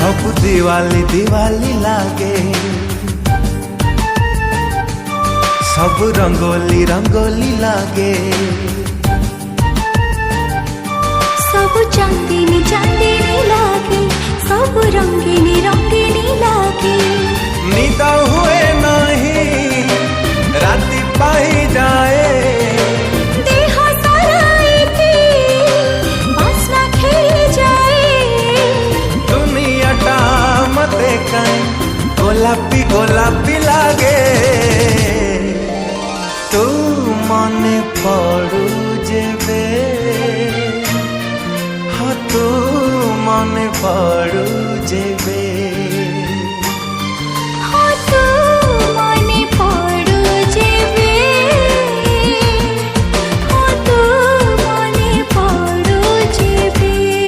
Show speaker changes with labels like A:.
A: सब दिवाली दिवाली लागे, सब रंगोली रंगोली लागे,
B: सब चांदनी चांदनी लागे, सब रंगीनी रंगीनी लागे।
A: निद हुए नहीं राति पाई जाए,
B: देह सारा एके बास्ना खेली जाए।
A: दुनियाटा मते कहीं गोलापी गोलापी लागे। तू मने पड़ू जेबे, हाँ तू मने पड़ू जेबे।